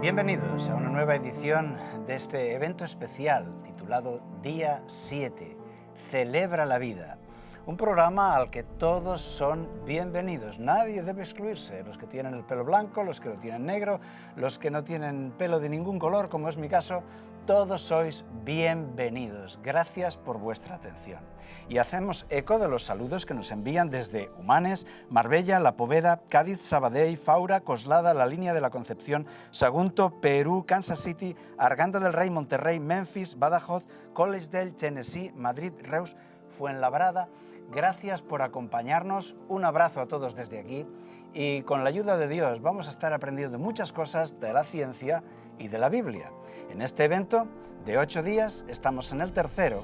Bienvenidos a una nueva edición de este evento especial titulado Día 7, Celebra la Vida. Un programa al que todos son bienvenidos, nadie debe excluirse, los que tienen el pelo blanco, los que lo tienen negro, los que no tienen pelo de ningún color, como es mi caso, todos sois bienvenidos. Gracias por vuestra atención. Y hacemos eco de los saludos que nos envían desde Humanes, Marbella, La Poveda, Cádiz, Sabadell, Faura, Coslada, La Línea de la Concepción, Sagunto, Perú, Kansas City, Arganda del Rey, Monterrey, Memphis, Badajoz, Collegedale, Tennessee, Madrid, Reus, Fuenlabrada. Gracias por acompañarnos, un abrazo a todos desde aquí y con la ayuda de Dios vamos a estar aprendiendo muchas cosas de la ciencia y de la Biblia. En este evento de 8 días estamos en el tercero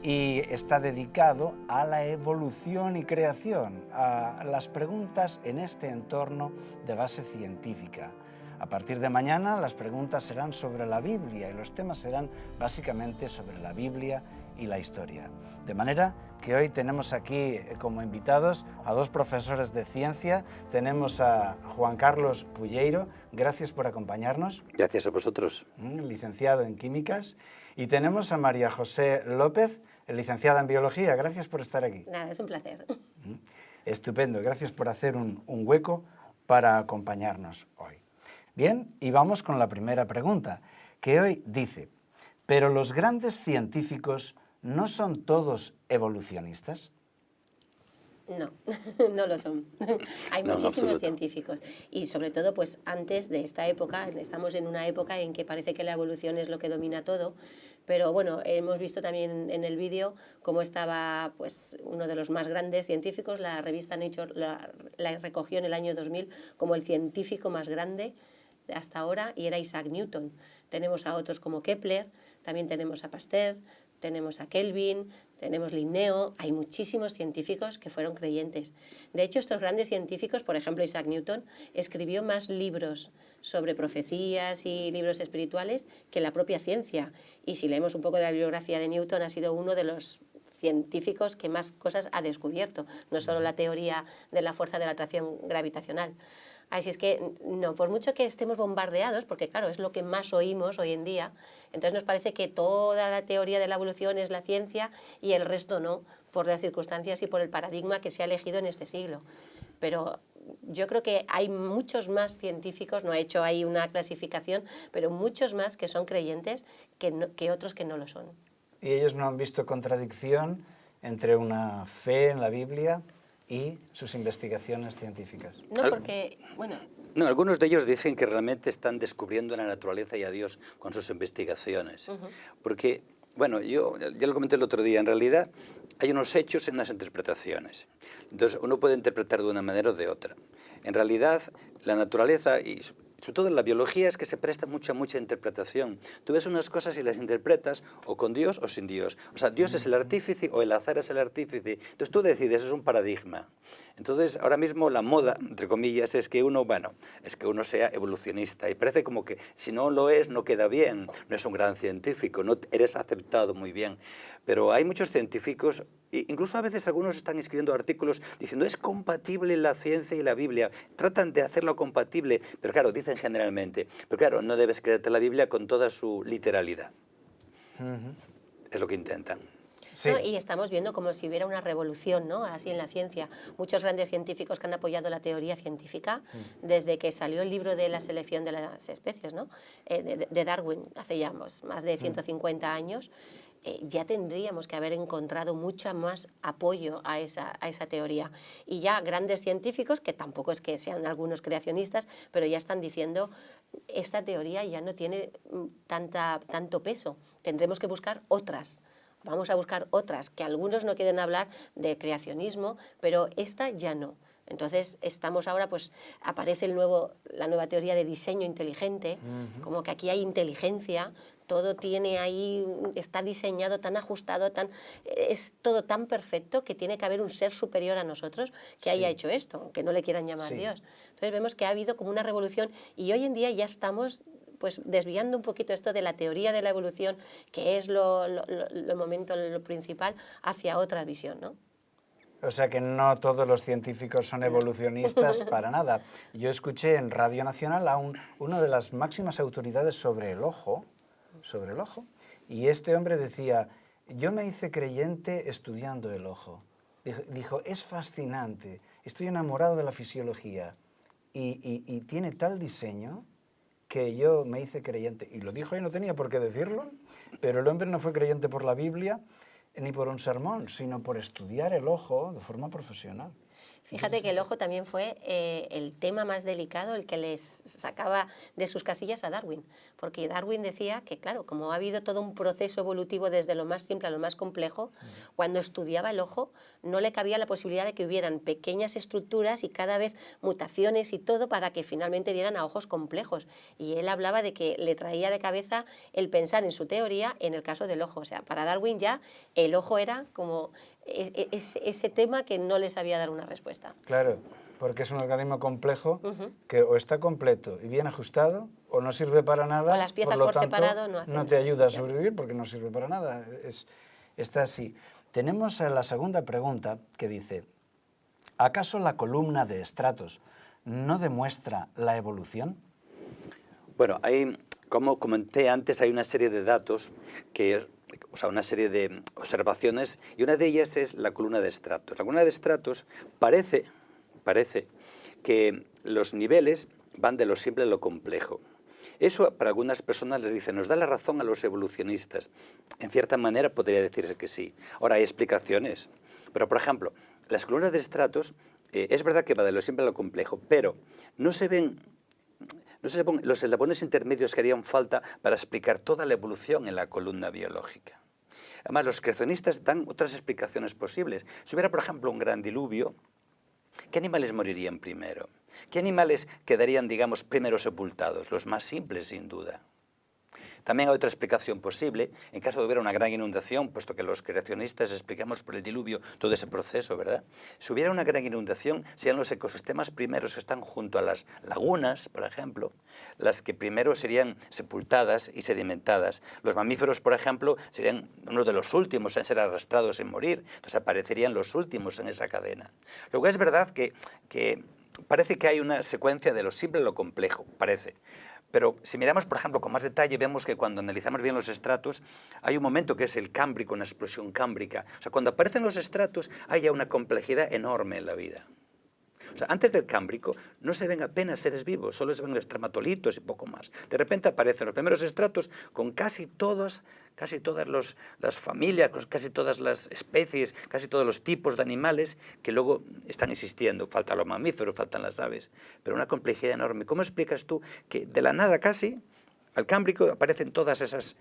y está dedicado a la evolución y creación, a las preguntas en este entorno de base científica. A partir de mañana las preguntas serán sobre la Biblia y los temas serán básicamente sobre la Biblia y la historia. De manera que hoy tenemos aquí como invitados a dos profesores de ciencia. Tenemos a Juan Carlos Pulleiro, gracias por acompañarnos. Gracias a vosotros. Licenciado en Químicas. Y tenemos a María José López, licenciada en Biología. Gracias por estar aquí. Nada, es un placer. Estupendo, gracias por hacer un hueco para acompañarnos hoy. Bien, y vamos con la primera pregunta, que hoy dice, ¿pero los grandes científicos no son todos evolucionistas? No, no lo son. Hay muchísimos científicos y sobre todo pues antes de esta época, estamos en una época en que parece que la evolución es lo que domina todo, pero bueno, hemos visto también en el vídeo cómo estaba pues uno de los más grandes científicos, la revista Nature la recogió en el año 2000 como el científico más grande hasta ahora y era Isaac Newton. Tenemos a otros como Kepler, también tenemos a Pasteur, tenemos a Kelvin, tenemos Linneo, hay muchísimos científicos que fueron creyentes. De hecho, estos grandes científicos, por ejemplo Isaac Newton, escribió más libros sobre profecías y libros espirituales que la propia ciencia. Y si leemos un poco de la biografía de Newton, ha sido uno de los científicos que más cosas ha descubierto, no solo la teoría de la fuerza de la atracción gravitacional. Así es que, no, por mucho que estemos bombardeados, porque claro, es lo que más oímos hoy en día, entonces nos parece que toda la teoría de la evolución es la ciencia y el resto no, por las circunstancias y por el paradigma que se ha elegido en este siglo. Pero yo creo que hay muchos más científicos, no he hecho ahí una clasificación, pero muchos más que son creyentes que otros que no lo son. ¿Y ellos no han visto contradicción entre una fe en la Biblia y sus investigaciones científicas? No, porque, bueno... No, algunos de ellos dicen que realmente están descubriendo la naturaleza y a Dios con sus investigaciones. Porque, bueno, yo ya lo comenté el otro día, en realidad hay unos hechos y unas interpretaciones. Entonces uno puede interpretar de una manera o de otra. En realidad la naturaleza y sobre todo en la biología es que se presta mucha interpretación. Tú ves unas cosas y las interpretas o con Dios o sin Dios. O sea, Dios es el artífice o el azar es el artífice. Entonces tú decides, es un paradigma. Entonces ahora mismo la moda, entre comillas, es que uno, bueno, es que uno sea evolucionista. Y parece como que si no lo es, no queda bien. No es un gran científico, no eres aceptado muy bien. Pero hay muchos científicos, incluso a veces algunos están escribiendo artículos diciendo es compatible la ciencia y la Biblia. Tratan de hacerlo compatible, pero claro, dicen generalmente, pero claro, no debes creerte la Biblia con toda su literalidad. Es lo que intentan. Sí. ¿No? Y estamos viendo como si hubiera una revolución, ¿no? Así en la ciencia. Muchos grandes científicos que han apoyado la teoría científica desde que salió el libro de la selección de las especies, ¿no? De Darwin, hace ya más de 150 años. Ya tendríamos que haber encontrado mucho más apoyo a esa teoría. Y ya grandes científicos, que tampoco es que sean algunos creacionistas, pero ya están diciendo, esta teoría ya no tiene tanto peso, tendremos que buscar otras. Vamos a buscar otras, que algunos no quieren hablar de creacionismo, pero esta ya no. Entonces estamos ahora, pues aparece la nueva teoría de diseño inteligente, como que aquí hay inteligencia, todo tiene ahí, está diseñado tan ajustado, es todo tan perfecto que tiene que haber un ser superior a nosotros que haya hecho esto, aunque no le quieran llamar Dios. Entonces vemos que ha habido como una revolución y hoy en día ya estamos pues desviando un poquito esto de la teoría de la evolución, que es lo principal, hacia otra visión, ¿no? O sea que no todos los científicos son evolucionistas para nada. Yo escuché en Radio Nacional a una de las máximas autoridades sobre el ojo, y este hombre decía, yo me hice creyente estudiando el ojo. Dijo, es fascinante, estoy enamorado de la fisiología y tiene tal diseño que yo me hice creyente. Y lo dijo y no tenía por qué decirlo, pero el hombre no fue creyente por la Biblia ni por un sermón, sino por estudiar el ojo de forma profesional. Fíjate que el ojo también fue el tema más delicado, el que les sacaba de sus casillas a Darwin, porque Darwin decía que, claro, como ha habido todo un proceso evolutivo desde lo más simple a lo más complejo, cuando estudiaba el ojo no le cabía la posibilidad de que hubieran pequeñas estructuras y cada vez mutaciones y todo para que finalmente dieran a ojos complejos. Y él hablaba de que le traía de cabeza el pensar en su teoría en el caso del ojo. O sea, para Darwin ya el ojo era como ese tema que no les sabía dar una respuesta. Claro, porque es un organismo complejo que o está completo y bien ajustado o no sirve para nada. O las piezas por lo por tanto, separado no hacen no te ayuda a función. sobrevivir porque no sirve para nada. Está así. Tenemos la segunda pregunta que dice, ¿acaso la columna de estratos no demuestra la evolución? Bueno, como comenté antes, hay una serie de datos o sea, una serie de observaciones, y una de ellas es la columna de estratos. La columna de estratos parece que los niveles van de lo simple a lo complejo. Eso para algunas personas les dice, nos da la razón a los evolucionistas. En cierta manera podría decirse que sí. Ahora hay explicaciones, pero por ejemplo, las columnas de estratos, es verdad que va de lo simple a lo complejo, pero no se ven los eslabones intermedios que harían falta para explicar toda la evolución en la columna biológica. Además, los creacionistas dan otras explicaciones posibles. Si hubiera, por ejemplo, un gran diluvio, ¿qué animales morirían primero? ¿Qué animales quedarían, digamos, primero sepultados? Los más simples, sin duda. También hay otra explicación posible, en caso de hubiera una gran inundación, puesto que los creacionistas explicamos por el diluvio todo ese proceso, ¿verdad? Si hubiera una gran inundación, serían los ecosistemas primeros que están junto a las lagunas, por ejemplo, las que primero serían sepultadas y sedimentadas. Los mamíferos, por ejemplo, serían uno de los últimos en ser arrastrados y morir, entonces aparecerían los últimos en esa cadena. Luego es verdad que parece que hay una secuencia de lo simple a lo complejo, parece. Pero si miramos, por ejemplo, con más detalle, vemos que cuando analizamos bien los estratos, hay un momento que es el cámbrico, una explosión cámbrica. O sea, cuando aparecen los estratos, hay ya una complejidad enorme en la vida. O sea, antes del cámbrico no se ven apenas seres vivos, solo se ven estromatolitos y poco más. De repente aparecen los primeros estratos con casi todas las familias, casi todas las especies, casi todos los tipos de animales que luego están existiendo. Faltan los mamíferos, faltan las aves, pero una complejidad enorme. ¿Cómo explicas tú que de la nada casi al cámbrico aparecen todas esas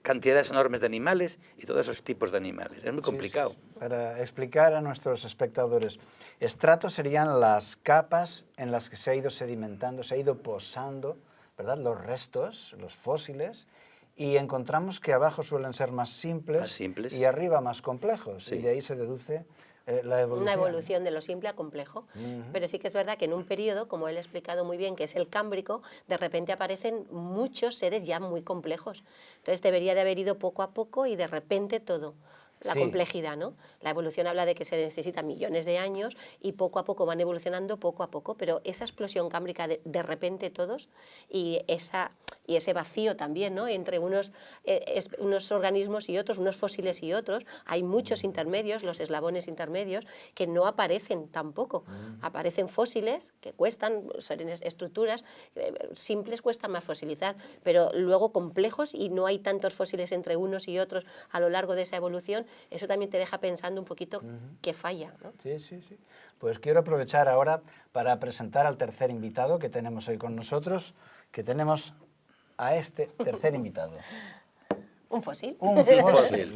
cantidades enormes de animales y todos esos tipos de animales? Es muy complicado. Sí. Para explicar a nuestros espectadores, estratos serían las capas en las que se ha ido sedimentando, se ha ido posando, ¿verdad?, los restos, los fósiles, y encontramos que abajo suelen ser más simples y arriba más complejos, y de ahí se deduce la evolución. Una evolución de lo simple a complejo. Pero sí que es verdad que en un periodo, como él ha explicado muy bien, que es el cámbrico, de repente aparecen muchos seres ya muy complejos. Entonces debería de haber ido poco a poco y de repente todo. La complejidad, ¿no? La evolución habla de que se necesitan millones de años y poco a poco van evolucionando, poco a poco, pero esa explosión cámbrica de repente todos y ese vacío también, ¿no?, entre unos organismos y otros, unos fósiles y otros, hay muchos intermedios, los eslabones intermedios, que no aparecen tampoco. Aparecen fósiles que cuestan, son estructuras simples, cuestan más fosilizar, pero luego complejos y no hay tantos fósiles entre unos y otros a lo largo de esa evolución. Eso también te deja pensando un poquito que falla, ¿no? Sí. Pues quiero aprovechar ahora para presentar al tercer invitado que tenemos hoy con nosotros, que tenemos a este tercer invitado. ¿Un fósil? Un fósil.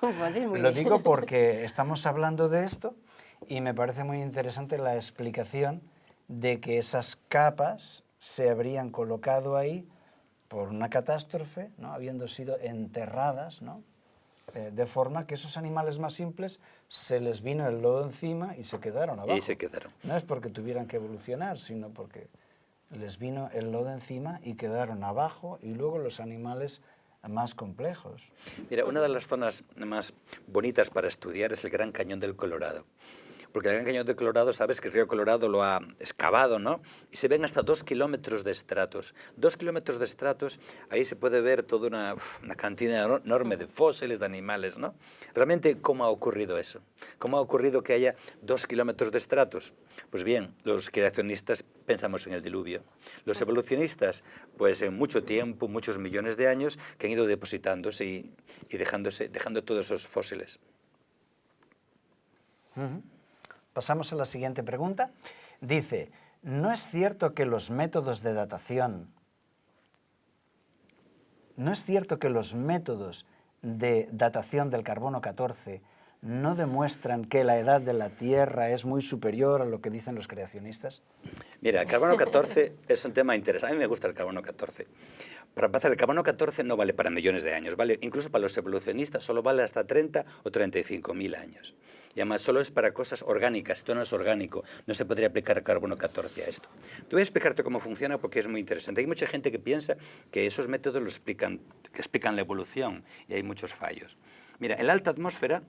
Un fósil, muy lo bien. digo porque estamos hablando de esto y me parece muy interesante la explicación de que esas capas se habrían colocado ahí por una catástrofe, ¿no?, habiendo sido enterradas, ¿no?, de forma que esos animales más simples se les vino el lodo encima y se quedaron abajo. Y se quedaron. No es porque tuvieran que evolucionar, sino porque les vino el lodo encima y quedaron abajo y luego los animales más complejos. Mira, una de las zonas más bonitas para estudiar es el Gran Cañón del Colorado. Porque el Gran Cañón del Colorado, sabes que el río Colorado lo ha excavado, ¿no? Y se ven hasta 2 kilómetros de estratos. 2 kilómetros de estratos, ahí se puede ver toda una cantidad enorme de fósiles, de animales, ¿no? Realmente, ¿cómo ha ocurrido eso? ¿Cómo ha ocurrido que haya 2 kilómetros de estratos? Pues bien, los creacionistas pensamos en el diluvio. Los evolucionistas, pues en mucho tiempo, muchos millones de años, que han ido depositándose y dejando todos esos fósiles. Pasamos a la siguiente pregunta. Dice, ¿no es cierto que los métodos de datación, del carbono 14 no demuestran que la edad de la Tierra es muy superior a lo que dicen los creacionistas? Mira, el carbono 14 es un tema interesante. A mí me gusta el carbono 14. Para empezar, el carbono 14 no vale para millones de años, vale incluso para los evolucionistas solo vale hasta 30 o 35.000 años. Y además solo es para cosas orgánicas, esto no es orgánico, no se podría aplicar el carbono 14 a esto. Te voy a explicarte cómo funciona porque es muy interesante. Hay mucha gente que piensa que esos métodos que explican la evolución y hay muchos fallos. Mira, en la alta atmósfera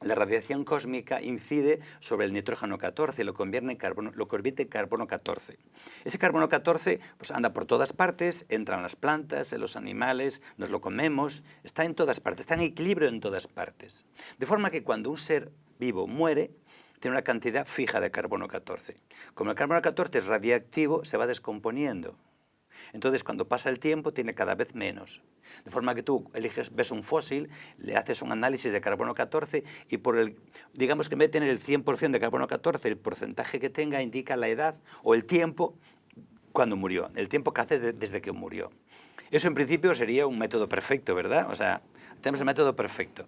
la radiación cósmica incide sobre el nitrógeno 14 y lo convierte en carbono 14. Ese carbono 14 pues, anda por todas partes, entra en las plantas, en los animales, nos lo comemos, está en todas partes, está en equilibrio en todas partes. De forma que cuando un ser vivo muere, tiene una cantidad fija de carbono 14. Como el carbono 14 es radiactivo, se va descomponiendo. Entonces, cuando pasa el tiempo, tiene cada vez menos. De forma que tú ves un fósil, le haces un análisis de carbono 14 y digamos que en vez de tener el 100% de carbono 14, el porcentaje que tenga indica la edad o el tiempo cuando murió, el tiempo que hace desde que murió. Eso en principio sería un método perfecto, ¿verdad? O sea, tenemos el método perfecto.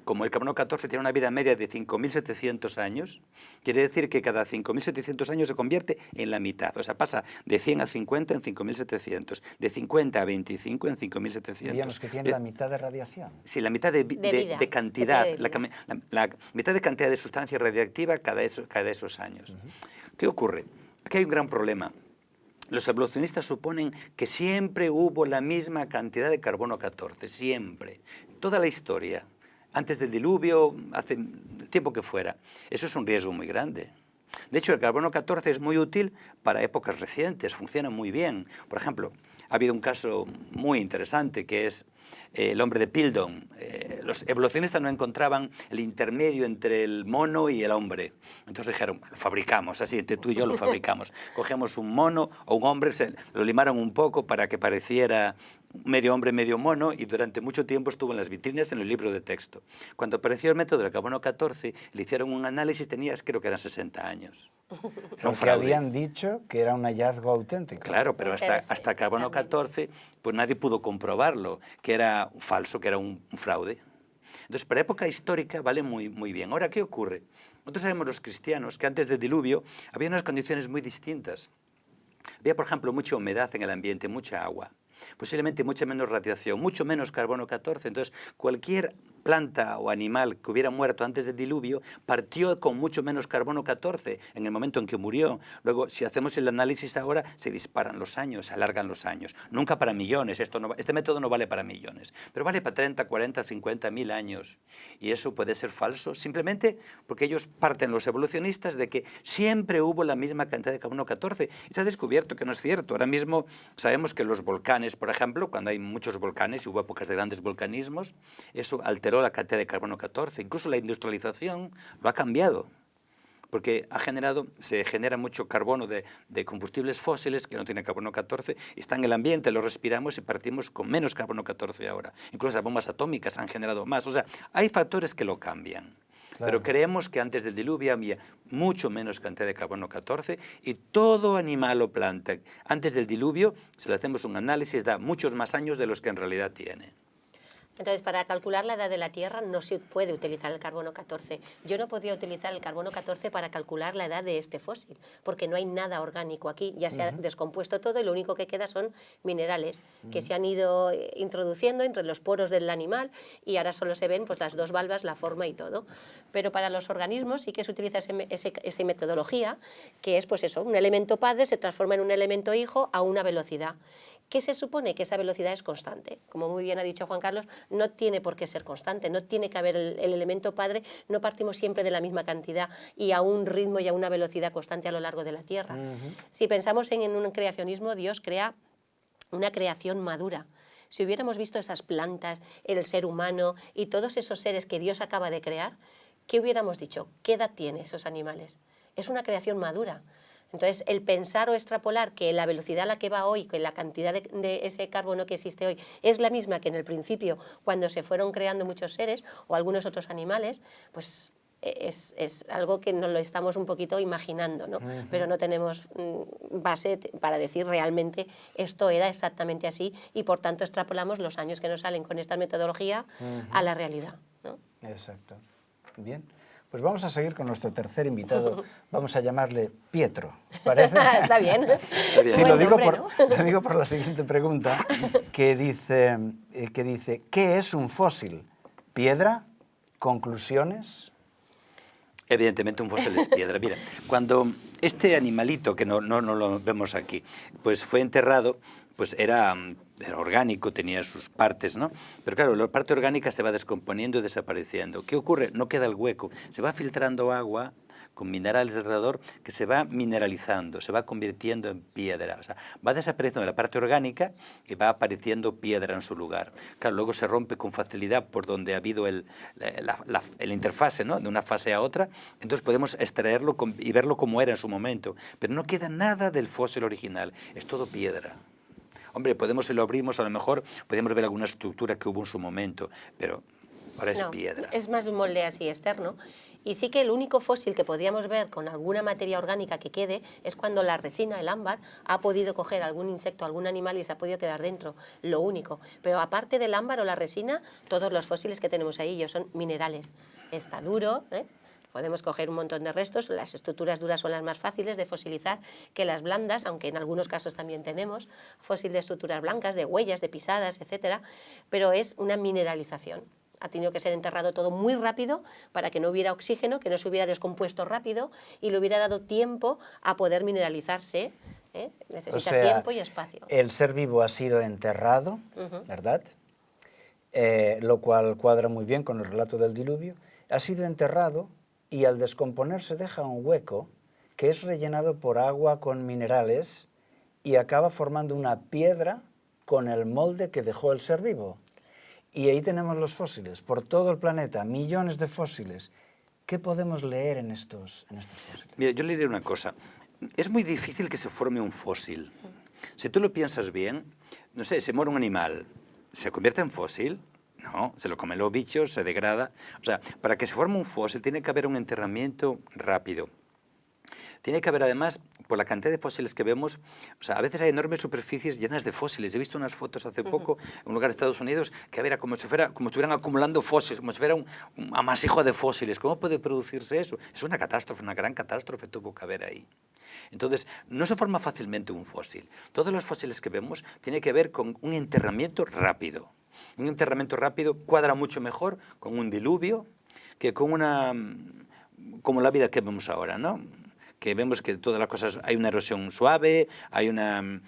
Como el carbono 14 tiene una vida media de 5.700 años, quiere decir que cada 5.700 años se convierte en la mitad. O sea, pasa de 100 a 50 en 5.700, de 50 a 25 en 5.700. Diríamos que tiene la mitad de radiación. Sí, la mitad de cantidad, la mitad de cantidad de sustancia radiactiva cada esos años. ¿Qué ocurre? Aquí hay un gran problema. Los evolucionistas suponen que siempre hubo la misma cantidad de carbono 14, siempre, toda la historia. Antes del diluvio, hace el tiempo que fuera. Eso es un riesgo muy grande. De hecho, el carbono 14 es muy útil para épocas recientes, funciona muy bien. Por ejemplo, ha habido un caso muy interesante que es el hombre de Piltdown. Los evolucionistas no encontraban el intermedio entre el mono y el hombre. Entonces dijeron, lo fabricamos, así, entre tú y yo lo fabricamos. Cogemos un mono o un hombre, lo limaron un poco para que pareciera medio hombre, medio mono, y durante mucho tiempo estuvo en las vitrinas en el libro de texto. Cuando apareció el método del carbono 14, le hicieron un análisis, creo que eran 60 años. Era un Porque habían dicho que era un hallazgo auténtico. Claro, pero hasta el carbono 14, pues nadie pudo comprobarlo, que era falso, que era un fraude. Entonces, para época histórica vale muy, muy bien. Ahora, ¿qué ocurre? Nosotros sabemos los cristianos que antes del diluvio había unas condiciones muy distintas. Había, por ejemplo, mucha humedad en el ambiente, mucha agua. Posiblemente mucha menos radiación, mucho menos carbono 14. Entonces, cualquier planta o animal que hubiera muerto antes del diluvio partió con mucho menos carbono 14 en el momento en que murió. Luego, si hacemos el análisis ahora, se disparan los años, se alargan los años. Nunca para millones, este método no vale para millones, pero vale para 30, 40, 50.000 años. Y eso puede ser falso simplemente porque ellos parten, los evolucionistas, de que siempre hubo la misma cantidad de carbono 14. Y se ha descubierto que no es cierto. Ahora mismo sabemos que los volcanes, por ejemplo, cuando hay muchos volcanes y hubo épocas de grandes volcanismos, eso alteró la cantidad de carbono 14. Incluso la industrialización lo ha cambiado, porque se genera mucho carbono de combustibles fósiles que no tienen carbono 14, y está en el ambiente, lo respiramos y partimos con menos carbono 14 ahora. Incluso las bombas atómicas han generado más. O sea, hay factores que lo cambian. Claro. Pero creemos que antes del diluvio había mucho menos cantidad de carbono 14 y todo animal o planta antes del diluvio, si le hacemos un análisis, da muchos más años de los que en realidad tiene. Entonces, para calcular la edad de la Tierra no se puede utilizar el carbono 14. Yo no podría utilizar el carbono 14 para calcular la edad de este fósil, porque no hay nada orgánico aquí, ya se ha descompuesto todo y lo único que queda son minerales que se han ido introduciendo entre los poros del animal y ahora solo se ven pues, las dos valvas, la forma y todo. Pero para los organismos sí que se utiliza esa metodología, que es pues eso, un elemento padre se transforma en un elemento hijo a una velocidad. ¿Qué se supone? Que esa velocidad es constante. Como muy bien ha dicho Juan Carlos, no tiene por qué ser constante, no tiene que haber el elemento padre, no partimos siempre de la misma cantidad y a un ritmo y a una velocidad constante a lo largo de la Tierra. Si pensamos en un creacionismo, Dios crea una creación madura. Si hubiéramos visto esas plantas, el ser humano y todos esos seres que Dios acaba de crear, ¿qué hubiéramos dicho? ¿Qué edad tienen esos animales? Es una creación madura. Entonces, el pensar o extrapolar que la velocidad a la que va hoy, que la cantidad de ese carbono que existe hoy es la misma que en el principio, cuando se fueron creando muchos seres o algunos otros animales, pues es algo que nos lo estamos un poquito imaginando, ¿no? Pero no tenemos base para decir realmente esto era exactamente así y por tanto extrapolamos los años que nos salen con esta metodología a la realidad, ¿no? Exacto. Bien. Pues vamos a seguir con nuestro tercer invitado. Vamos a llamarle Pietro. ¿Os parece? Está bien. Sí, lo digo por la siguiente pregunta, que dice, ¿qué es un fósil? ¿Piedra? ¿Conclusiones? Evidentemente un fósil es piedra. Mira, cuando este animalito, que no lo vemos aquí, pues fue enterrado, pues era orgánico, tenía sus partes, ¿no? Pero claro, la parte orgánica se va descomponiendo y desapareciendo. ¿Qué ocurre? No queda el hueco. Se va filtrando agua con minerales alrededor que se va mineralizando, se va convirtiendo en piedra. O sea, va desapareciendo la parte orgánica y va apareciendo piedra en su lugar. Claro, luego se rompe con facilidad por donde ha habido el interfase, ¿no? De una fase a otra. Entonces podemos extraerlo y verlo como era en su momento. Pero no queda nada del fósil original. Es todo piedra. Hombre, si lo abrimos, a lo mejor podemos ver alguna estructura que hubo en su momento, pero ahora es piedra. Es más un molde así externo. Y sí que el único fósil que podríamos ver con alguna materia orgánica que quede es cuando la resina, el ámbar, ha podido coger algún insecto, algún animal y se ha podido quedar dentro. Lo único. Pero aparte del ámbar o la resina, todos los fósiles que tenemos ahí ellos son minerales. Está duro, ¿eh? Podemos coger un montón de restos, las estructuras duras son las más fáciles de fosilizar que las blandas, aunque en algunos casos también tenemos fósil de estructuras blancas, de huellas, de pisadas, etcétera, pero es una mineralización. Ha tenido que ser enterrado todo muy rápido para que no hubiera oxígeno, que no se hubiera descompuesto rápido y le hubiera dado tiempo a poder mineralizarse. Necesita tiempo y espacio. El ser vivo ha sido enterrado, ¿verdad? Lo cual cuadra muy bien con el relato del diluvio. Ha sido enterrado y al descomponerse deja un hueco que es rellenado por agua con minerales y acaba formando una piedra con el molde que dejó el ser vivo. Y ahí tenemos los fósiles, por todo el planeta, millones de fósiles. ¿Qué podemos leer en estos fósiles? Mira, yo le diré una cosa. Es muy difícil que se forme un fósil. Si tú lo piensas bien, no sé, se muere un animal, ¿se convierte en fósil? No, se lo comen los bichos, se degrada. O sea, para que se forme un fósil tiene que haber un enterramiento rápido. Tiene que haber además, por la cantidad de fósiles que vemos, o sea, a veces hay enormes superficies llenas de fósiles. He visto unas fotos hace poco en un lugar de Estados Unidos que era como si estuvieran acumulando fósiles, como si fuera un amasijo de fósiles. ¿Cómo puede producirse eso? Es una catástrofe, una gran catástrofe tuvo que haber ahí. Entonces, no se forma fácilmente un fósil. Todos los fósiles que vemos tienen que ver con un enterramiento rápido. Un enterramiento rápido cuadra mucho mejor con un diluvio que con como la vida que vemos ahora, ¿no? Que vemos que todas las cosas, hay una erosión suave, hay unas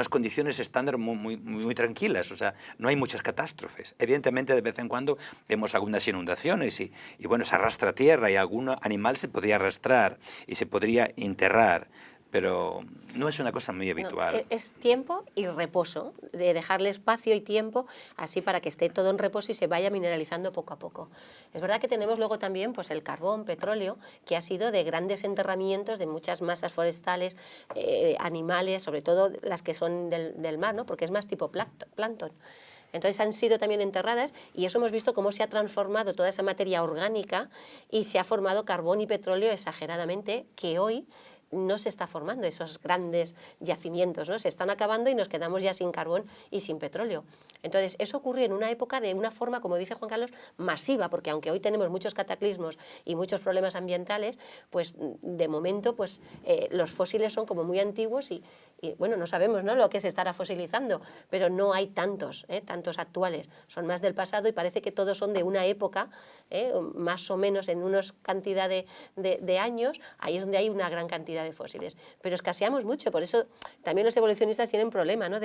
condiciones estándar muy tranquilas, o sea, no hay muchas catástrofes. Evidentemente, de vez en cuando vemos algunas inundaciones y bueno, se arrastra tierra y algún animal se podría arrastrar y se podría enterrar, pero no es una cosa muy habitual. No, es tiempo y reposo, de dejarle espacio y tiempo así para que esté todo en reposo y se vaya mineralizando poco a poco. Es verdad que tenemos luego también pues, el carbón, petróleo, que ha sido de grandes enterramientos de muchas masas forestales, animales, sobre todo las que son del mar, ¿no? Porque es más tipo plancton. Entonces han sido también enterradas y eso hemos visto cómo se ha transformado toda esa materia orgánica y se ha formado carbón y petróleo exageradamente, que hoy no se está formando esos grandes yacimientos, ¿no? Se están acabando y nos quedamos ya sin carbón y sin petróleo. Entonces, eso ocurrió en una época de una forma, como dice Juan Carlos, masiva, porque aunque hoy tenemos muchos cataclismos y muchos problemas ambientales, pues de momento pues, los fósiles son como muy antiguos y bueno, no sabemos, ¿no?, lo que se estará fosilizando, pero no hay tantos actuales, son más del pasado y parece que todos son de una época, más o menos en una cantidad de años, ahí es donde hay una gran cantidad cantidad de fósiles, pero escaseamos mucho, por eso también los evolucionistas tienen problema, ¿no?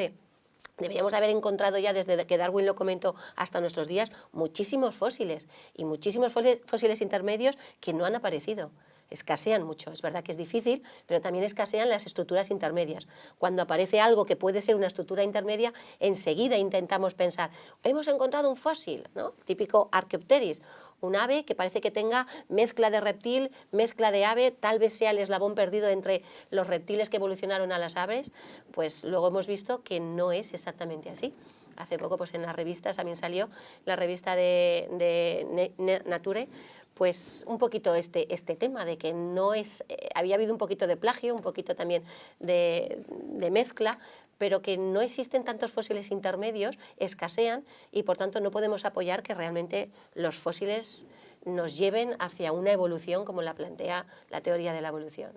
Deberíamos haber encontrado ya desde que Darwin lo comentó hasta nuestros días muchísimos fósiles y muchísimos fósiles intermedios que no han aparecido. Escasean mucho, es verdad que es difícil, pero también escasean las estructuras intermedias. Cuando aparece algo que puede ser una estructura intermedia, enseguida intentamos pensar, hemos encontrado un fósil, ¿no? Típico Archaeopteryx, un ave que parece que tenga mezcla de reptil, mezcla de ave, tal vez sea el eslabón perdido entre los reptiles que evolucionaron a las aves, pues luego hemos visto que no es exactamente así. Hace poco pues en las revistas también salió, la revista de Nature, pues un poquito este tema de que no es, había habido un poquito de plagio, un poquito también de mezcla, pero que no existen tantos fósiles intermedios, escasean y por tanto no podemos apoyar que realmente los fósiles nos lleven hacia una evolución como la plantea la teoría de la evolución.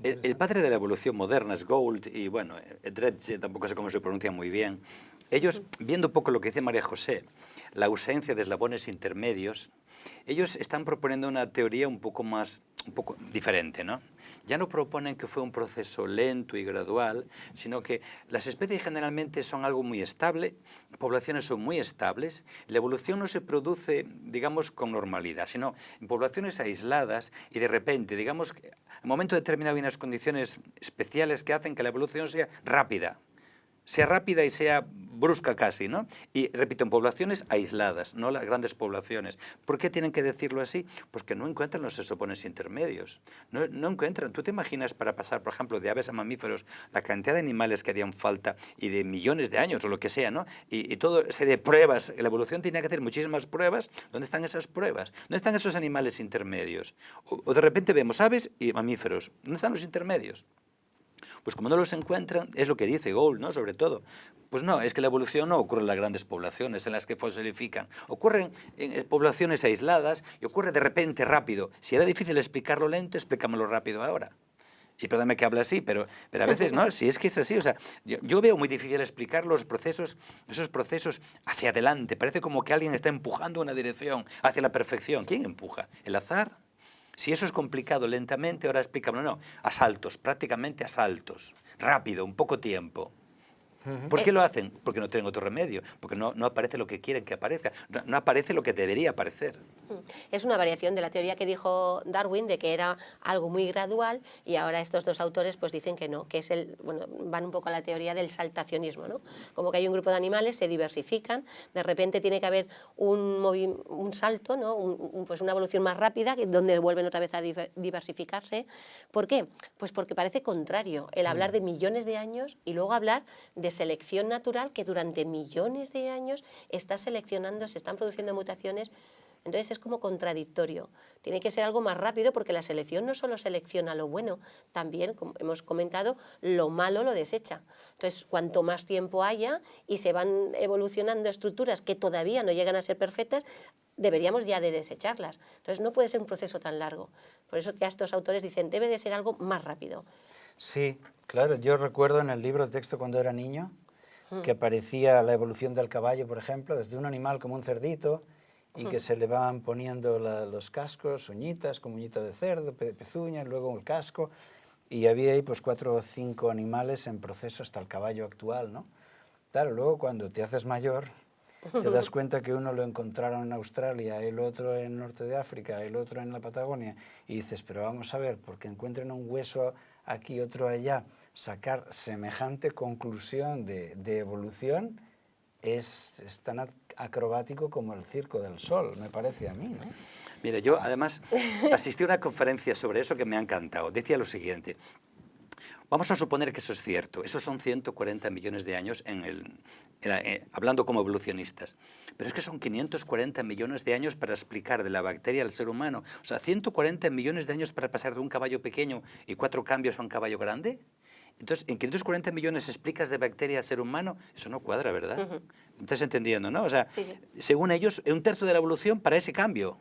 El padre de la evolución moderna es Gould y, bueno, Dredge, tampoco sé cómo se pronuncia muy bien. Ellos, viendo un poco lo que dice María José, la ausencia de eslabones intermedios, ellos están proponiendo una teoría un poco diferente, ¿no? Ya no proponen que fue un proceso lento y gradual, sino que las especies generalmente son algo muy estable, poblaciones son muy estables, la evolución no se produce, digamos, con normalidad, sino en poblaciones aisladas y de repente, digamos, en un momento determinado hay unas condiciones especiales que hacen que la evolución sea rápida y sea brusca casi, ¿no? Y repito, en poblaciones aisladas, no las grandes poblaciones. ¿Por qué tienen que decirlo así? Pues que no encuentran los eslabones intermedios. No encuentran. ¿Tú te imaginas para pasar, por ejemplo, de aves a mamíferos, la cantidad de animales que harían falta y de millones de años o lo que sea, ¿no? Y todo serie de pruebas. La evolución tiene que hacer muchísimas pruebas. ¿Dónde están esas pruebas? ¿Dónde están esos animales intermedios? O de repente vemos aves y mamíferos. ¿Dónde están los intermedios? Pues como no los encuentran, es lo que dice Gould, ¿no? Sobre todo. Pues no, es que la evolución no ocurre en las grandes poblaciones en las que fosilifican. Ocurren en poblaciones aisladas y ocurre de repente rápido. Si era difícil explicarlo lento, explícamelo rápido ahora. Y perdóname que hable así, pero a veces no, si es que es así. O sea, yo veo muy difícil explicar los procesos, esos procesos hacia adelante. Parece como que alguien está empujando una dirección hacia la perfección. ¿Quién empuja? ¿El azar? Si eso es complicado lentamente, ahora explícamelo. No, a saltos, prácticamente a saltos. Rápido, un poco tiempo. ¿Por qué lo hacen? Porque no tienen otro remedio, porque no aparece lo que quieren que aparezca, no aparece lo que debería aparecer. Es una variación de la teoría que dijo Darwin, de que era algo muy gradual, y ahora estos dos autores pues dicen que no, que es van un poco a la teoría del saltacionismo, ¿no? Como que hay un grupo de animales, se diversifican, de repente tiene que haber un salto, ¿no? Pues una evolución más rápida, donde vuelven otra vez a diversificarse. ¿Por qué? Pues porque parece contrario el hablar de millones de años y luego hablar de selección natural que durante millones de años está seleccionando, se están produciendo mutaciones. Entonces es como contradictorio. Tiene que ser algo más rápido porque la selección no solo selecciona lo bueno, también, como hemos comentado, lo malo lo desecha. Entonces, cuanto más tiempo haya y se van evolucionando estructuras que todavía no llegan a ser perfectas, deberíamos ya de desecharlas. Entonces no puede ser un proceso tan largo. Por eso ya estos autores dicen, debe de ser algo más rápido. Sí, claro. Yo recuerdo en el libro de texto cuando era niño que aparecía la evolución del caballo, por ejemplo, desde un animal como un cerdito, y que se le van poniendo los cascos, uñitas, como uñita de cerdo, pezuñas, luego el casco, y había ahí pues 4 o 5 animales en proceso hasta el caballo actual, ¿no? Claro, luego cuando te haces mayor, te das cuenta que uno lo encontraron en Australia, el otro en Norte de África, el otro en la Patagonia, y dices, pero vamos a ver, porque encuentren un hueso aquí, otro allá, sacar semejante conclusión de evolución es tan acrobático como el Circo del Sol, me parece a mí, ¿no? Mira, yo además asistí a una conferencia sobre eso que me ha encantado. Decía lo siguiente: vamos a suponer que eso es cierto, esos son 140 millones de años hablando como evolucionistas, pero es que son 540 millones de años para explicar de la bacteria al ser humano. O sea, 140 millones de años para pasar de un caballo pequeño y 4 cambios a un caballo grande. Entonces, en 540 millones explicas de bacteria al ser humano, eso no cuadra, ¿verdad? ¿Estás entendiendo, no? O sea, según ellos, 1/3 de la evolución para ese cambio.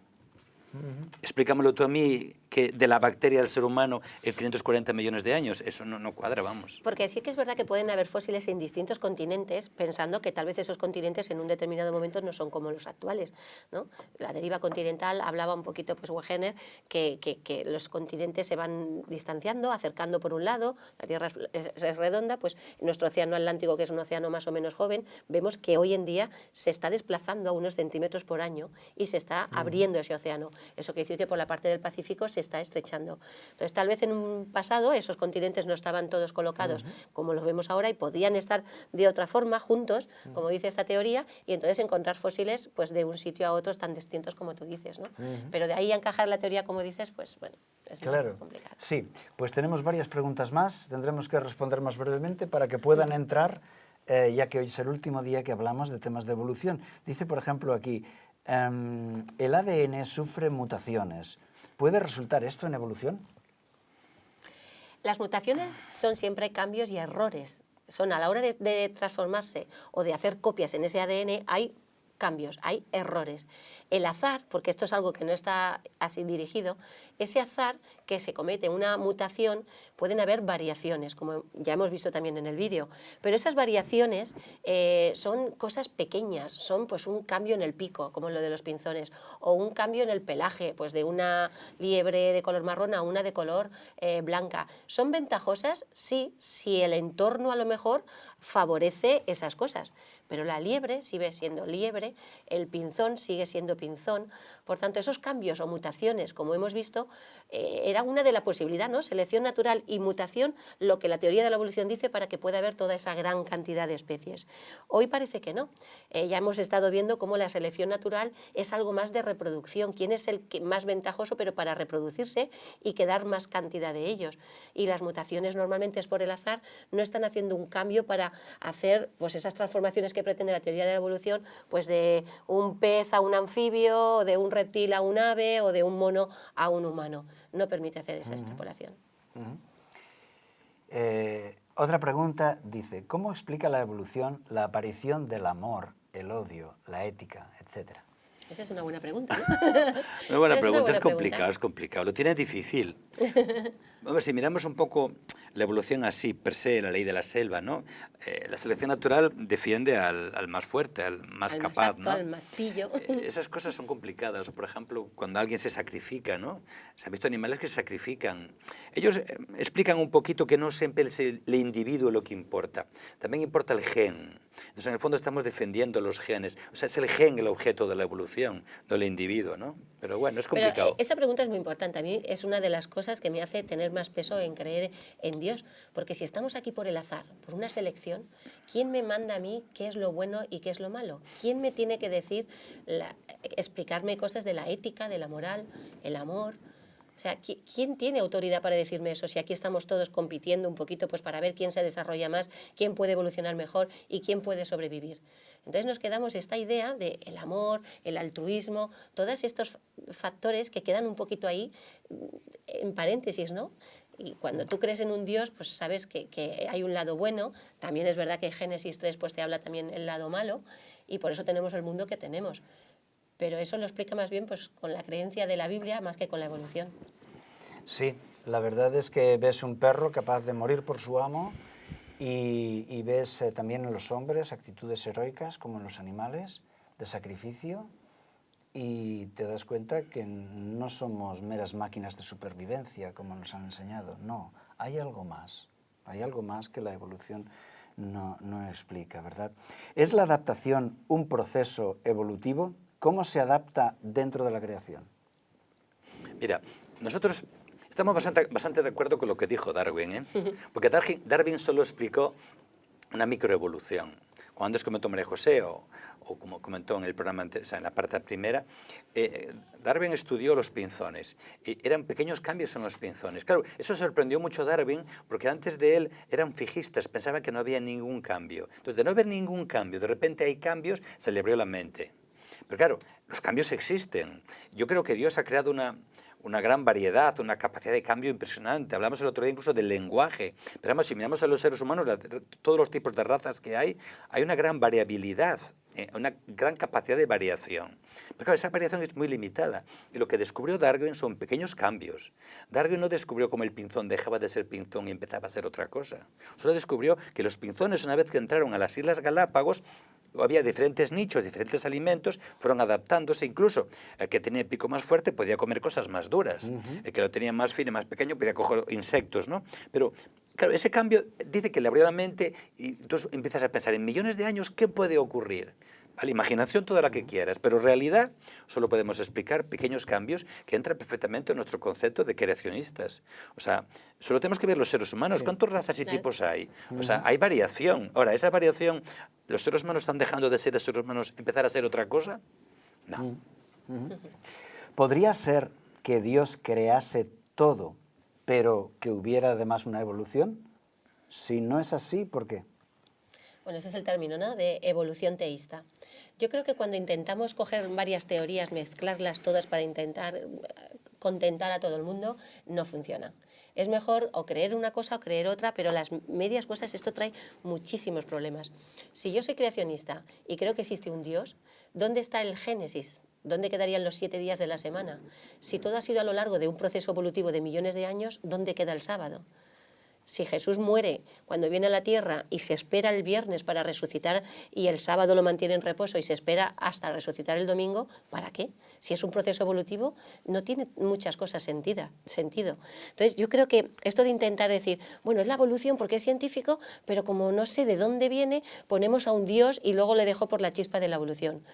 Explícamelo tú a mí, que de la bacteria al ser humano en 540 millones de años. Eso no cuadra, vamos. Porque sí que es verdad que pueden haber fósiles en distintos continentes, pensando que tal vez esos continentes en un determinado momento no son como los actuales, ¿no? La deriva continental, hablaba un poquito pues Wegener, que los continentes se van distanciando, acercando por un lado, la Tierra es redonda, pues nuestro océano Atlántico, que es un océano más o menos joven, vemos que hoy en día se está desplazando a unos centímetros por año y se está abriendo ese océano. Eso quiere decir que por la parte del Pacífico se está estrechando. Entonces, tal vez en un pasado esos continentes no estaban todos colocados como los vemos ahora y podían estar de otra forma, juntos, como dice esta teoría, y entonces encontrar fósiles pues de un sitio a otro tan distintos como tú dices, ¿no? Pero de ahí a encajar la teoría como dices, pues bueno, es más complicado. Sí, pues tenemos varias preguntas más, tendremos que responder más brevemente para que puedan entrar, ya que hoy es el último día que hablamos de temas de evolución. Dice, por ejemplo, aquí, el ADN sufre mutaciones. ¿Puede resultar esto en evolución? Las mutaciones son siempre cambios y errores. Son a la hora de transformarse o de hacer copias en ese ADN, hay cambios, hay errores. El azar, porque esto es algo que no está así dirigido, ese azar que se comete una mutación, pueden haber variaciones, como ya hemos visto también en el vídeo, pero esas variaciones son cosas pequeñas, son pues un cambio en el pico, como lo de los pinzones, o un cambio en el pelaje, pues de una liebre de color marrón a una de color blanca. ¿Son ventajosas? Sí, si el entorno a lo mejor favorece esas cosas, pero la liebre sigue siendo liebre, el pinzón sigue siendo pinzón. Por tanto, esos cambios o mutaciones, como hemos visto, era una de la posibilidad, ¿no? Selección natural y mutación, lo que la teoría de la evolución dice para que pueda haber toda esa gran cantidad de especies. Hoy parece que no. Ya hemos estado viendo cómo la selección natural es algo más de reproducción. ¿Quién es el más ventajoso pero para reproducirse y quedar más cantidad de ellos? Y las mutaciones normalmente es por el azar, no están haciendo un cambio para hacer pues esas transformaciones que pretende la teoría de la evolución, pues de un pez a un anfibio, o de un reptil a un ave, o de un mono a un humano. No permite hacer esa extrapolación. Otra pregunta dice, ¿cómo explica la evolución la aparición del amor, el odio, la ética, etcétera? Esa es una buena pregunta, ¿no? Una buena Es una pregunta, buena es complicado, pregunta. es complicado. Lo tiene difícil. A ver, si miramos un poco la evolución así, per se, la ley de la selva, ¿no? La selección natural defiende al más fuerte, al más capaz, más apto, ¿no? al más pillo. Esas cosas son complicadas. Por ejemplo, cuando alguien se sacrifica, ¿no? Se han visto animales que se sacrifican. Ellos explican un poquito que no siempre es el individuo lo que importa. También importa el gen. Entonces, en el fondo estamos defendiendo los genes. O sea, es el gen el objeto de la evolución, no el individuo, ¿no? Pero bueno, es complicado. Pero esa pregunta es muy importante. A mí es una de las cosas que me hace tener más peso en creer en Dios. Porque si estamos aquí por el azar, por una selección, ¿quién me manda a mí qué es lo bueno y qué es lo malo? ¿Quién me tiene que decir, explicarme cosas de la ética, de la moral, el amor? O sea, ¿quién tiene autoridad para decirme eso? Si aquí estamos todos compitiendo un poquito pues para ver quién se desarrolla más, quién puede evolucionar mejor y quién puede sobrevivir. Entonces nos quedamos esta idea del amor, el altruismo, todos estos factores que quedan un poquito ahí en paréntesis, ¿no? Y cuando tú crees en un Dios, pues sabes que hay un lado bueno. También es verdad que Génesis 3 pues, te habla también el lado malo y por eso tenemos el mundo que tenemos. Pero eso lo explica más bien pues, con la creencia de la Biblia más que con la evolución. Sí, la verdad es que ves un perro capaz de morir por su amo y ves también en los hombres actitudes heroicas como en los animales, de sacrificio, y te das cuenta que no somos meras máquinas de supervivencia como nos han enseñado. No, hay algo más que la evolución no explica, ¿verdad? ¿Es la adaptación un proceso evolutivo? ¿Cómo se adapta dentro de la creación? Mira, nosotros estamos bastante de acuerdo con lo que dijo Darwin, ¿eh? Porque Darwin solo explicó una microevolución. Cuando antes comentó María José, o como comentó en el programa, o sea, en la parte primera, Darwin estudió los pinzones. Y eran pequeños cambios en los pinzones. Claro, eso sorprendió mucho a Darwin, porque antes de él eran fijistas, pensaban que no había ningún cambio. Entonces, de no haber ningún cambio, de repente hay cambios, se le abrió la mente. Pero claro, los cambios existen. Yo creo que Dios ha creado una gran variedad, una capacidad de cambio impresionante. Hablamos el otro día incluso del lenguaje. Pero vamos, si miramos a los seres humanos, todos los tipos de razas que hay una gran variabilidad una gran capacidad de variación. Pero claro, esa variación es muy limitada. Y lo que descubrió Darwin son pequeños cambios. Darwin no descubrió cómo el pinzón dejaba de ser pinzón y empezaba a ser otra cosa. Solo descubrió que los pinzones, una vez que entraron a las Islas Galápagos, había diferentes nichos, diferentes alimentos, fueron adaptándose. Incluso el que tenía el pico más fuerte podía comer cosas más duras. El que lo tenía más fino y más pequeño podía coger insectos, ¿no? Pero claro, ese cambio dice que le abrió la mente y entonces empiezas a pensar en millones de años qué puede ocurrir. Vale, imaginación toda la que quieras, pero en realidad solo podemos explicar pequeños cambios que entran perfectamente en nuestro concepto de creacionistas. O sea, solo tenemos que ver los seres humanos. Sí. ¿Cuántas razas y tipos hay? O sea, hay variación. Ahora, esa variación, ¿los seres humanos están dejando de ser seres humanos, empezar a ser otra cosa? No. ¿Podría ser que Dios crease todo, pero que hubiera además una evolución? Si no es así, ¿por qué? Bueno, ese es el término, ¿no?, de evolución teísta. Yo creo que cuando intentamos coger varias teorías, mezclarlas todas para intentar contentar a todo el mundo, no funciona. Es mejor o creer una cosa o creer otra, pero las medias cosas, esto trae muchísimos problemas. Si yo soy creacionista y creo que existe un Dios, ¿dónde está el Génesis? ¿Dónde quedarían los 7 días de la semana? Si todo ha sido a lo largo de un proceso evolutivo de millones de años, ¿dónde queda el sábado? Si Jesús muere cuando viene a la tierra y se espera el viernes para resucitar y el sábado lo mantiene en reposo y se espera hasta resucitar el domingo, ¿para qué? Si es un proceso evolutivo, no tiene muchas cosas sentido. Entonces, yo creo que esto de intentar decir, bueno, es la evolución porque es científico, pero como no sé de dónde viene, ponemos a un Dios y luego le dejo por la chispa de la evolución.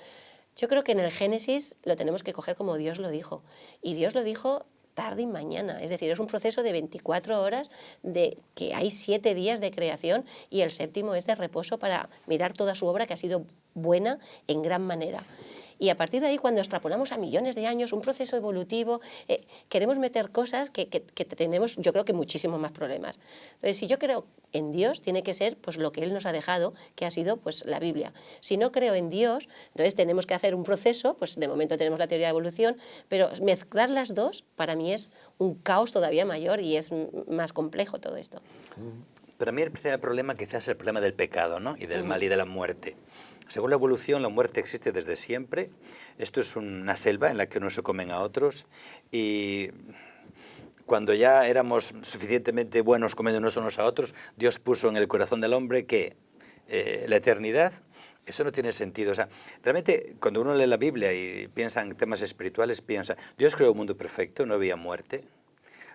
Yo creo que en el Génesis lo tenemos que coger como Dios lo dijo. Y Dios lo dijo tarde y mañana, es decir, es un proceso de 24 horas, de que hay 7 días de creación y el 7º es de reposo para mirar toda su obra que ha sido buena en gran manera. Y a partir de ahí, cuando extrapolamos a millones de años, un proceso evolutivo, queremos meter cosas que tenemos, yo creo que muchísimos más problemas. Entonces, si yo creo en Dios, tiene que ser pues lo que Él nos ha dejado, que ha sido pues la Biblia. Si no creo en Dios, entonces tenemos que hacer un proceso, pues de momento tenemos la teoría de evolución, pero mezclar las dos para mí es un caos todavía mayor y es más complejo todo esto. Pero a mí el principal problema quizás es el problema del pecado, ¿no? Y del mal y de la muerte. Según la evolución, la muerte existe desde siempre. Esto es una selva en la que unos se comen a otros y cuando ya éramos suficientemente buenos comiéndonos unos a otros, Dios puso en el corazón del hombre que la eternidad, eso no tiene sentido. O sea, realmente cuando uno lee la Biblia y piensa en temas espirituales, piensa, Dios creó un mundo perfecto, no había muerte.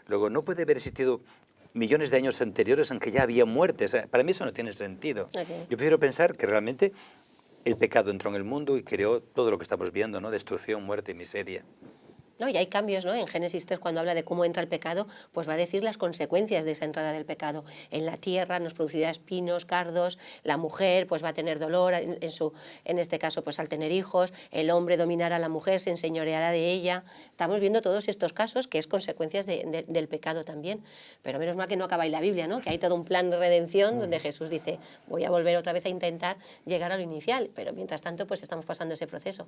Luego, no puede haber existido millones de años anteriores en que ya había muerte. O sea, para mí eso no tiene sentido. Okay. Yo prefiero pensar que realmente el pecado entró en el mundo y creó todo lo que estamos viendo, ¿no? Destrucción, muerte y miseria. ¿No? Y hay cambios, ¿no? En Génesis 3, cuando habla de cómo entra el pecado, pues va a decir las consecuencias de esa entrada del pecado. En la tierra nos producirá espinos, cardos, la mujer pues va a tener dolor, en este caso pues al tener hijos, el hombre dominará a la mujer, se enseñoreará de ella. Estamos viendo todos estos casos que es consecuencias del pecado también. Pero menos mal que no acaba ahí la Biblia, ¿no? Que hay todo un plan de redención donde Jesús dice, voy a volver otra vez a intentar llegar a lo inicial, pero mientras tanto pues estamos pasando ese proceso.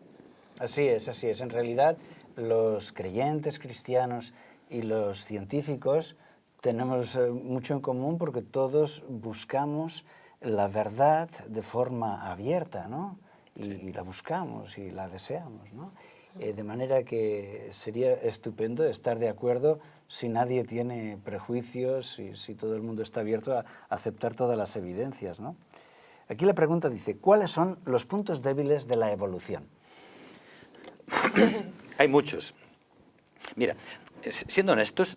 Así es, así es. En realidad, los creyentes cristianos y los científicos tenemos mucho en común porque todos buscamos la verdad de forma abierta, ¿no? Y la buscamos y la deseamos, ¿no? De manera que sería estupendo estar de acuerdo si nadie tiene prejuicios y si todo el mundo está abierto a aceptar todas las evidencias, ¿no? Aquí la pregunta dice, ¿cuáles son los puntos débiles de la evolución? Hay muchos. Mira, siendo honestos...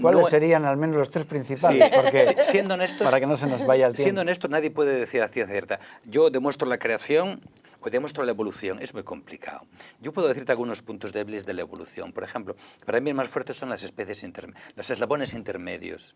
¿Cuáles serían al menos los 3 principales? Sí, porque, siendo honestos, para que no se nos vaya el tiempo. Siendo honestos, nadie puede decir a ciencia cierta, yo demuestro la creación o demuestro la evolución. Es muy complicado. Yo puedo decirte algunos puntos débiles de la evolución. Por ejemplo, para mí el más fuerte son las especies los eslabones intermedios.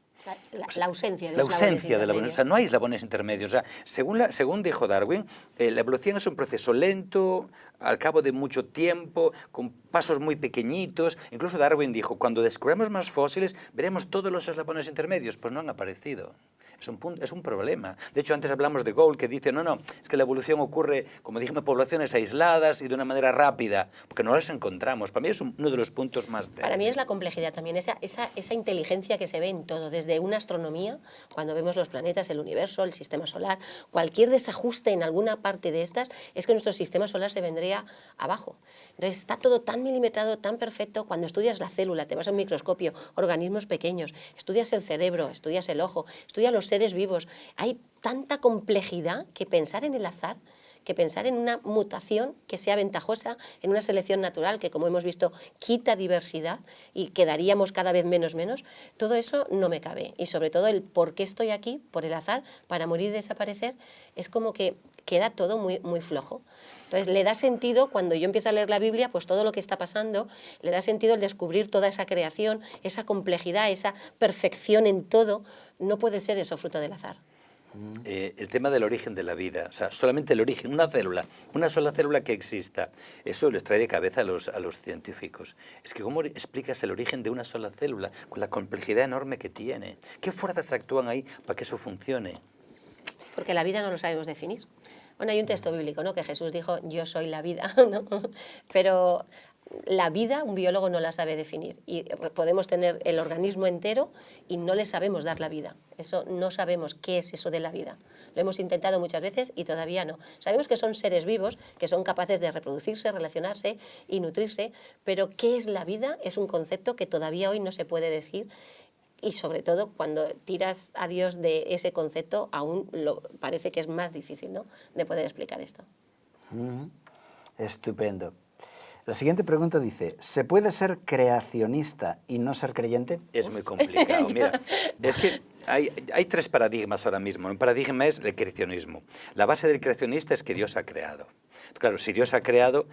La ausencia de la ausencia de la evolución. O sea, no hay eslabones intermedios. O sea, según dijo Darwin, la evolución es un proceso lento, al cabo de mucho tiempo, con pasos muy pequeñitos. Incluso Darwin dijo, cuando descubramos más fósiles, veremos todos los eslabones intermedios. Pues no han aparecido. es un problema. De hecho, antes hablamos de Gould, que dice, no, es que la evolución ocurre, como dijimos, poblaciones aisladas y de una manera rápida, porque no las encontramos. Para mí es uno de los puntos más débiles. Para mí es la complejidad también, esa inteligencia que se ve en todo, desde una astronomía, cuando vemos los planetas, el universo, el sistema solar, cualquier desajuste en alguna parte de estas, es que nuestro sistema solar se vendría abajo. Entonces está todo tan milimetrado, tan perfecto. Cuando estudias la célula, te vas a un microscopio, organismos pequeños, estudias el cerebro, estudias el ojo, estudias los seres vivos. Hay tanta complejidad que pensar en el azar, que pensar en una mutación que sea ventajosa, en una selección natural que, como hemos visto, quita diversidad y quedaríamos cada vez menos, todo eso no me cabe. Y sobre todo el por qué estoy aquí, por el azar, para morir y desaparecer, es como que queda todo muy, muy flojo. Entonces le da sentido, cuando yo empiezo a leer la Biblia, pues todo lo que está pasando, le da sentido el descubrir toda esa creación, esa complejidad, esa perfección en todo. No puede ser eso fruto del azar. El tema del origen de la vida, o sea, solamente el origen, una sola célula que exista, eso les trae de cabeza a los científicos. Es que ¿cómo explicas el origen de una sola célula con la complejidad enorme que tiene? ¿Qué fuerzas actúan ahí para que eso funcione? Sí, porque la vida no lo sabemos definir. Bueno, hay un texto bíblico, ¿no?, que Jesús dijo, yo soy la vida, ¿no? Pero la vida un biólogo no la sabe definir y podemos tener el organismo entero y no le sabemos dar la vida. Eso no sabemos qué es eso de la vida. Lo hemos intentado muchas veces y todavía no. Sabemos que son seres vivos, que son capaces de reproducirse, relacionarse y nutrirse, pero ¿qué es la vida? Es un concepto que todavía hoy no se puede decir. Y sobre todo, cuando tiras a Dios de ese concepto, aún parece que es más difícil, ¿no?, de poder explicar esto. Estupendo. La siguiente pregunta dice, ¿se puede ser creacionista y no ser creyente? Es muy complicado. Mira, es que hay tres paradigmas ahora mismo. Un paradigma es el creacionismo. La base del creacionista es que Dios ha creado. Claro, si Dios ha creado,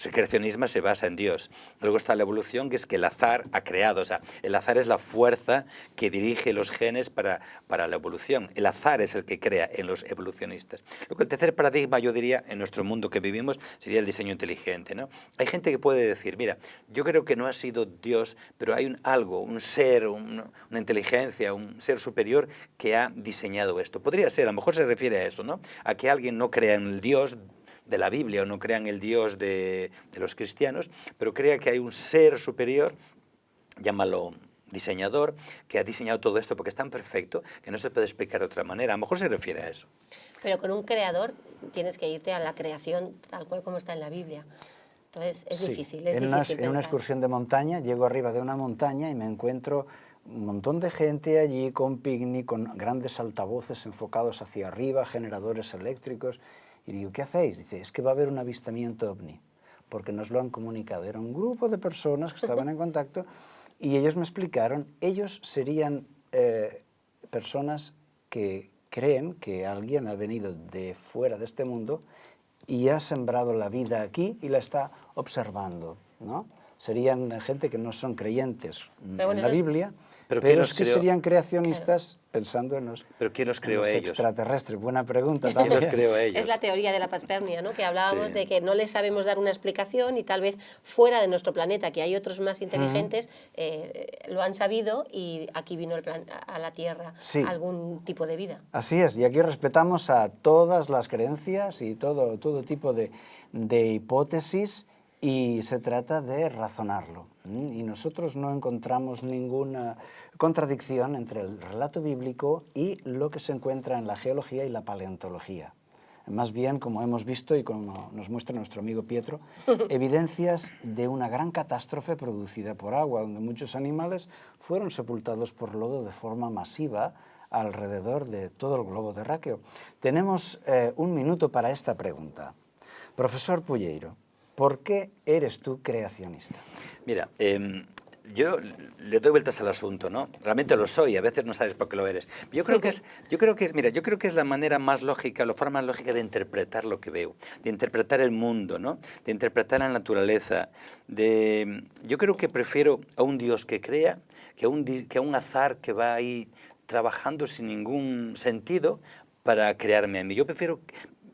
el creacionismo se basa en Dios. Luego está la evolución, que es que el azar ha creado. O sea, el azar es la fuerza que dirige los genes para la evolución. El azar es el que crea en los evolucionistas. Luego el tercer paradigma, yo diría, en nuestro mundo que vivimos, sería el diseño inteligente, ¿no? Hay gente que puede decir, mira, yo creo que no ha sido Dios, pero hay algo, un ser, una inteligencia, un ser superior que ha diseñado esto. Podría ser, a lo mejor se refiere a eso, ¿no? A que alguien no crea en el Dios de la Biblia o no crean el Dios de los cristianos, pero crea que hay un ser superior, llámalo diseñador, que ha diseñado todo esto porque es tan perfecto que no se puede explicar de otra manera. A lo mejor se refiere a eso. Pero con un creador tienes que irte a la creación tal cual como está en la Biblia. Entonces es difícil, es difícil en una excursión de montaña, llego arriba de una montaña y me encuentro un montón de gente allí con picnic, con grandes altavoces enfocados hacia arriba, generadores eléctricos. Y digo, ¿qué hacéis? Dice, es que va a haber un avistamiento ovni, porque nos lo han comunicado. Era un grupo de personas que estaban en contacto y ellos me explicaron, ellos serían personas que creen que alguien ha venido de fuera de este mundo y ha sembrado la vida aquí y la está observando, ¿no? Serían gente que no son creyentes en la Biblia, pero sí serían creacionistas, claro, pensando en los, ¿pero quién los creó a ellos? Extraterrestres. Buena pregunta también. ¿Quién los creó a ellos? Es la teoría de la panspermia, ¿no?, que hablábamos de que no le sabemos dar una explicación y tal vez fuera de nuestro planeta, que hay otros más inteligentes, lo han sabido y aquí vino a la Tierra algún tipo de vida. Así es, y aquí respetamos a todas las creencias y todo tipo de hipótesis, y se trata de razonarlo. Y nosotros no encontramos ninguna contradicción entre el relato bíblico y lo que se encuentra en la geología y la paleontología. Más bien, como hemos visto y como nos muestra nuestro amigo Pietro, evidencias de una gran catástrofe producida por agua, donde muchos animales fueron sepultados por lodo de forma masiva alrededor de todo el globo terráqueo. Tenemos un minuto para esta pregunta. Profesor Pulleiro, ¿por qué eres tú creacionista? Mira, yo le doy vueltas al asunto, ¿no? Realmente lo soy, a veces no sabes por qué lo eres. Yo creo que es la manera más lógica, la forma más lógica de interpretar lo que veo, de interpretar el mundo, ¿no? De interpretar la naturaleza. Yo creo que prefiero a un Dios que crea que a un azar que va ahí trabajando sin ningún sentido para crearme a mí. Yo prefiero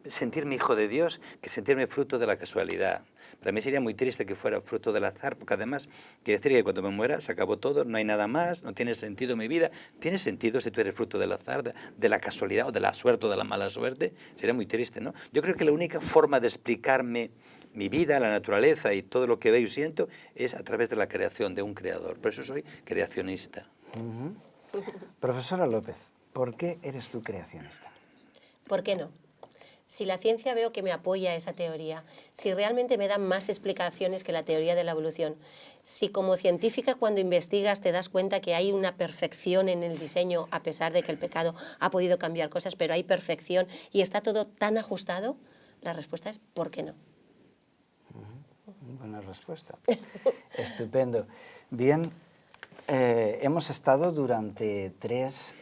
sentirme hijo de Dios que sentirme fruto de la casualidad. Para mí sería muy triste que fuera fruto del azar, porque además quiere decir que cuando me muera se acabó todo, no hay nada más, no tiene sentido mi vida. ¿Tiene sentido si tú eres fruto del azar, de la casualidad o de la suerte o de la mala suerte? Sería muy triste, ¿no? Yo creo que la única forma de explicarme mi vida, la naturaleza y todo lo que veo y siento es a través de la creación de un creador. Por eso soy creacionista. Profesora López, ¿por qué eres tú creacionista? ¿Por qué no? Si la ciencia veo que me apoya esa teoría, si realmente me dan más explicaciones que la teoría de la evolución, si como científica cuando investigas te das cuenta que hay una perfección en el diseño, a pesar de que el pecado ha podido cambiar cosas, pero hay perfección y está todo tan ajustado, la respuesta es ¿por qué no? Buena respuesta. Estupendo. Bien, hemos estado durante tres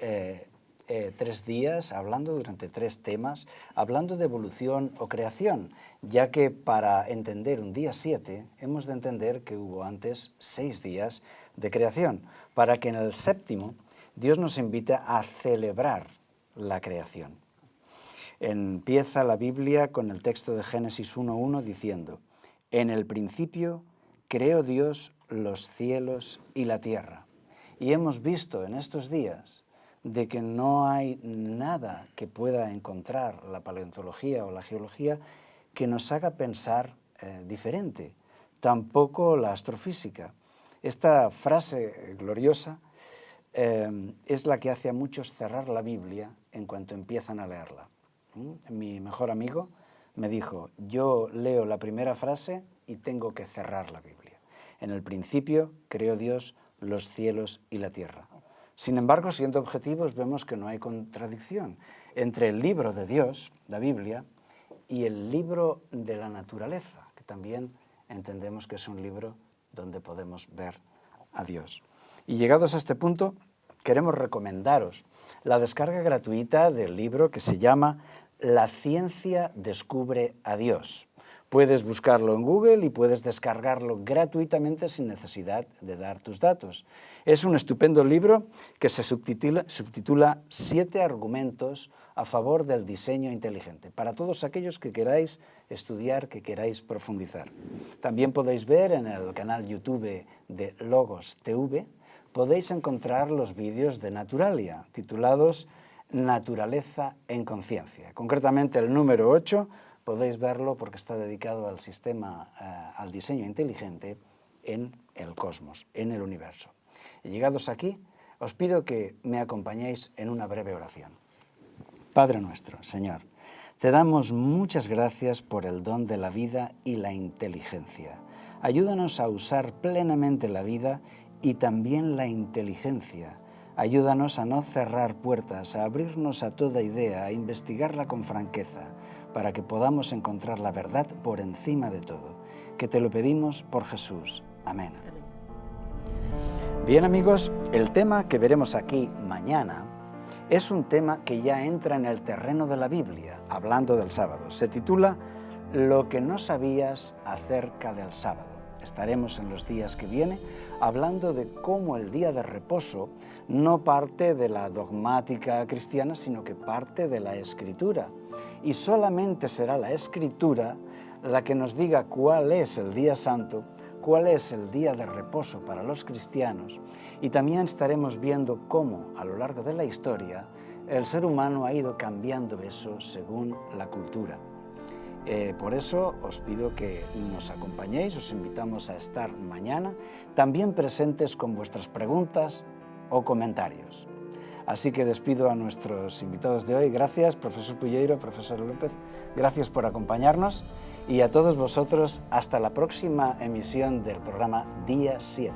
días hablando, durante 3 temas, hablando de evolución o creación, ya que para entender un día 7 hemos de entender que hubo antes 6 días de creación, para que en el 7º Dios nos invita a celebrar la creación. Empieza la Biblia con el texto de Génesis 1:1 diciendo: en el principio creó Dios los cielos y la tierra. Y hemos visto en estos días de que no hay nada que pueda encontrar la paleontología o la geología que nos haga pensar diferente, tampoco la astrofísica. Esta frase gloriosa es la que hace a muchos cerrar la Biblia en cuanto empiezan a leerla. Mi mejor amigo me dijo, yo leo la primera frase y tengo que cerrar la Biblia. En el principio creó Dios los cielos y la tierra. Sin embargo, siendo objetivos, vemos que no hay contradicción entre el libro de Dios, la Biblia, y el libro de la naturaleza, que también entendemos que es un libro donde podemos ver a Dios. Y llegados a este punto, queremos recomendaros la descarga gratuita del libro que se llama La ciencia descubre a Dios. Puedes buscarlo en Google y puedes descargarlo gratuitamente sin necesidad de dar tus datos. Es un estupendo libro que se subtitula 7 argumentos a favor del diseño inteligente, para todos aquellos que queráis estudiar, que queráis profundizar. También podéis ver en el canal YouTube de Logos TV, podéis encontrar los vídeos de Naturalia, titulados Naturaleza en Conciencia. Concretamente el número 8, podéis verlo porque está dedicado al sistema, al diseño inteligente en el cosmos, en el universo. Y llegados aquí, os pido que me acompañéis en una breve oración. Padre nuestro, Señor, te damos muchas gracias por el don de la vida y la inteligencia. Ayúdanos a usar plenamente la vida y también la inteligencia. Ayúdanos a no cerrar puertas, a abrirnos a toda idea, a investigarla con franqueza, para que podamos encontrar la verdad por encima de todo. Que te lo pedimos por Jesús. Amén. Bien amigos, el tema que veremos aquí mañana es un tema que ya entra en el terreno de la Biblia, hablando del sábado. Se titula Lo que no sabías acerca del sábado. Estaremos en los días que vienen hablando de cómo el día de reposo no parte de la dogmática cristiana, sino que parte de la Escritura. Y solamente será la Escritura la que nos diga cuál es el día santo, cuál es el día de reposo para los cristianos. Y también estaremos viendo cómo, a lo largo de la historia, el ser humano ha ido cambiando eso según la cultura. Por eso os pido que nos acompañéis, os invitamos a estar mañana, también presentes con vuestras preguntas o comentarios. Así que despido a nuestros invitados de hoy. Gracias, profesor Pulleiro, profesor López, gracias por acompañarnos y a todos vosotros hasta la próxima emisión del programa Día 7.